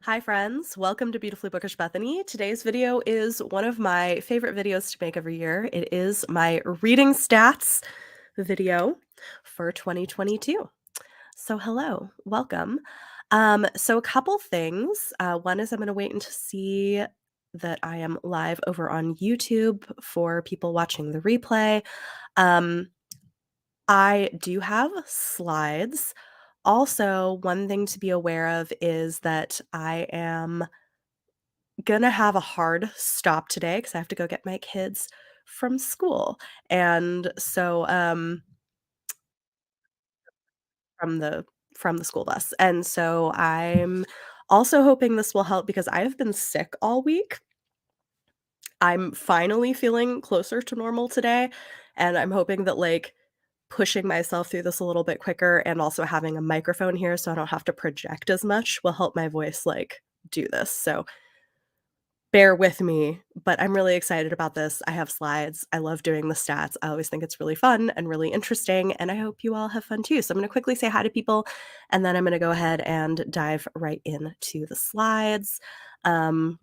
Hi, friends. Welcome to Beautifully Bookish Bethany. Today's video is one of my favorite videos to make every year. It is my reading stats video for 2022. So, hello, welcome. So a couple things. One is I'm going to wait until see that I am live over on YouTube for people watching the replay. Um, I do have slides. Also, one thing to be aware of is that I am gonna have a hard stop today because I have to go get my kids from school. And so, from the from the school bus. And so I'm also hoping this will help because I have been sick all week. I'm finally feeling closer to normal today, and I'm hoping that, like, pushing myself through this a little bit quicker and also having a microphone here so I don't have to project as much will help my voice, like, do this. So bear with me, but I'm really excited about this. I have slides. I love doing the stats. I always think it's really fun and really interesting, and I hope you all have fun too. So I'm gonna quickly say hi to people, and then I'm gonna go ahead and dive right into the slides. Um,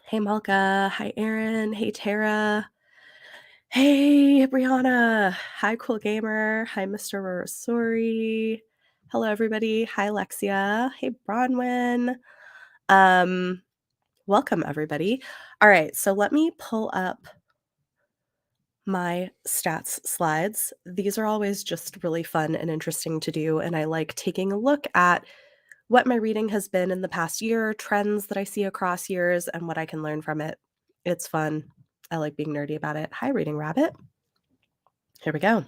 hey Malka, hi Erin, hey Tara, hey Brianna, hi Cool Gamer, hi Mr. Sorry, hello everybody, hi Lexia, hey Bronwyn. Um, Welcome, everybody. All right, so let me pull up my stats slides. These are always just really fun and interesting to do, and I like taking a look at what my reading has been in the past year, trends that I see across years, and what I can learn from it. It's fun. I like being nerdy about it. Hi, Reading Rabbit. Here we go.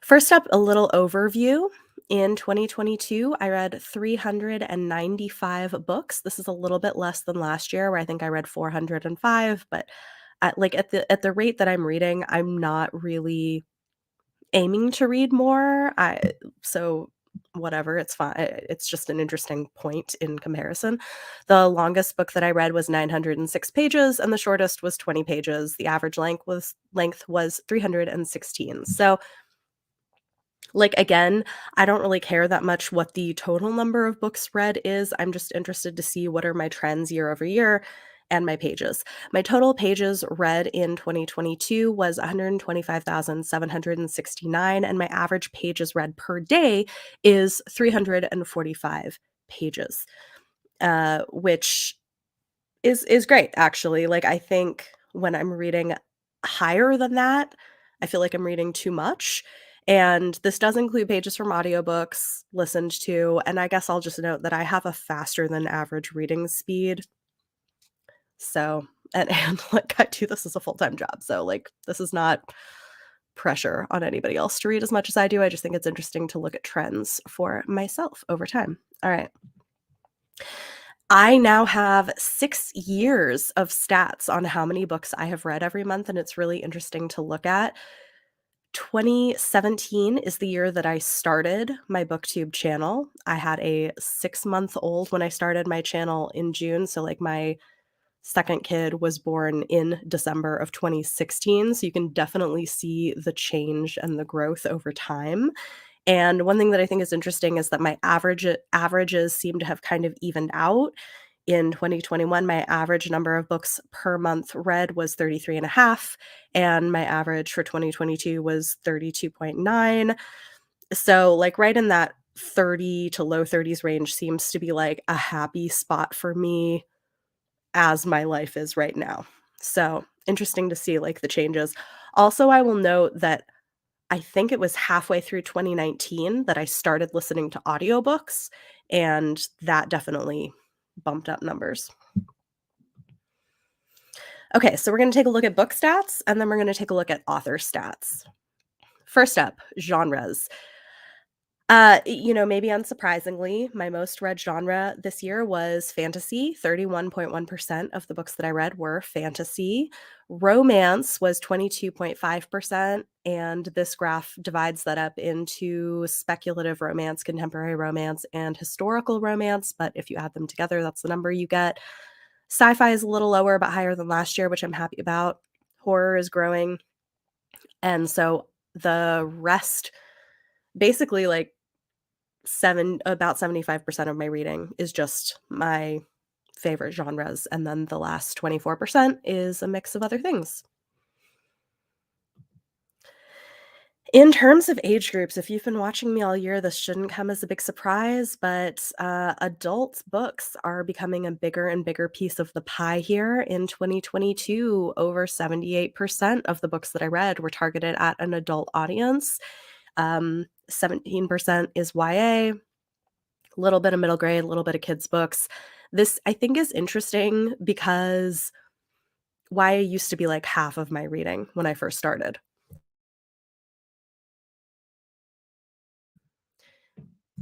First up, a little overview. In 2022, I read 395 books. This is a little bit less than last year, where I think I read 405, but at the rate that I'm reading, I'm not really aiming to read more. So whatever, it's fine. It's just an interesting point in comparison. The longest book that I read was 906 pages, and the shortest was 20 pages. The average length was 316. So, like, again, I don't really care that much what the total number of books read is. I'm just interested to see what are my trends year over year and my pages. My total pages read in 2022 was 125,769, and my average pages read per day is 345 pages, which is great, actually. Like, I think when I'm reading higher than that, I feel like I'm reading too much, and this does include pages from audiobooks listened to, and I guess I'll just note that I have a faster than average reading speed. So and, like, I do this as a full-time job, so, like, this is not pressure on anybody else to read as much as I do. I just think it's interesting to look at trends for myself over time. Alright. I now have 6 years of stats on how many books I have read every month, and it's really interesting to look at. 2017 is the year that I started my BookTube channel. I had a 6-month-old when I started my channel in June, so, like, my second kid was born in December of 2016, so you can definitely see the change and the growth over time. And one thing that I think is interesting is that my averages seem to have kind of evened out. In 2021, my average number of books per month read was 33 and a half, and my average for 2022 was 32.9. So, like, right in that 30 to low 30s range seems to be, like, a happy spot for me as my life is right now. So, interesting to see, like, the changes. Also, I will note that I think it was halfway through 2019 that I started listening to audiobooks, and that definitely bumped up numbers. Okay, so we're gonna take a look at book stats, and then we're gonna take a look at author stats. First up, genres. Maybe unsurprisingly, my most read genre this year was fantasy. 31.1% of the books that I read were fantasy. Romance was 22.5%, and this graph divides that up into speculative romance, contemporary romance, and historical romance, but if you add them together, that's the number you get. Sci-fi is a little lower but higher than last year, which I'm happy about. Horror is growing, and so the rest basically, like, About 75% of my reading is just my favorite genres, and then the last 24% is a mix of other things. In terms of age groups, if you've been watching me all year, this shouldn't come as a big surprise, but, adult books are becoming a bigger and bigger piece of the pie here. In 2022, over 78% of the books that I read were targeted at an adult audience. 17% is YA, little bit of middle grade, a little bit of kids books. This, I think, is interesting because YA used to be, like, half of my reading when I first started.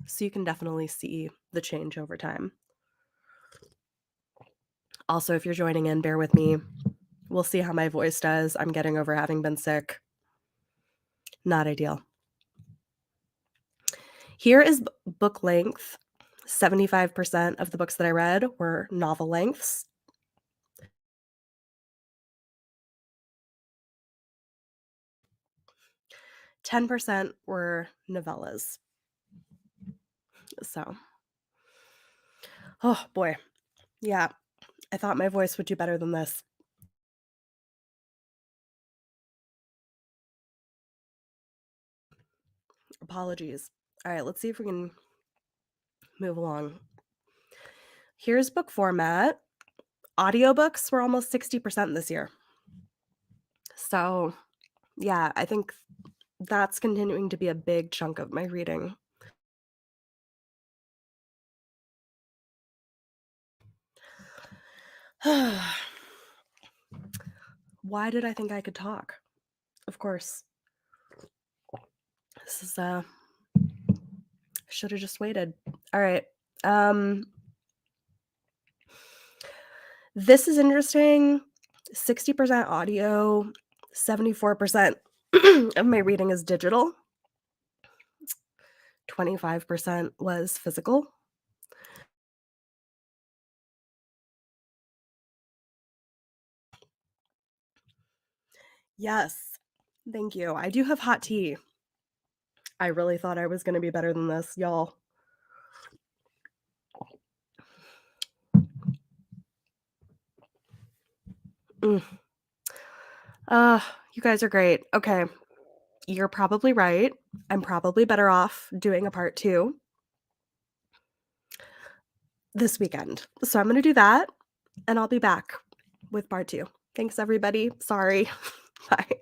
So you can definitely see the change over time. Also, if you're joining in, bear with me. We'll see how my voice does. I'm getting over having been sick. Not ideal. Here is book length. 75% of the books that I read were novel lengths. 10% were novellas. So, oh boy. Yeah, I thought my voice would do better than this. Apologies. All right, let's see if we can move along. Here's book format. Audiobooks were almost 60% this year. So, yeah, I think that's continuing to be a big chunk of my reading. Why did I think I could talk? Of course. This is, should have just waited. All right. Um, this is interesting. 60% audio, 74% of my reading is digital, 25% was physical. Yes. Thank you. I do have hot tea. I really thought I was gonna be better than this, y'all. Mm. You guys are great. Okay, you're probably right. I'm probably better off doing a part 2 this weekend. So I'm gonna do that, and I'll be back with part 2. Thanks, everybody. Sorry. Bye.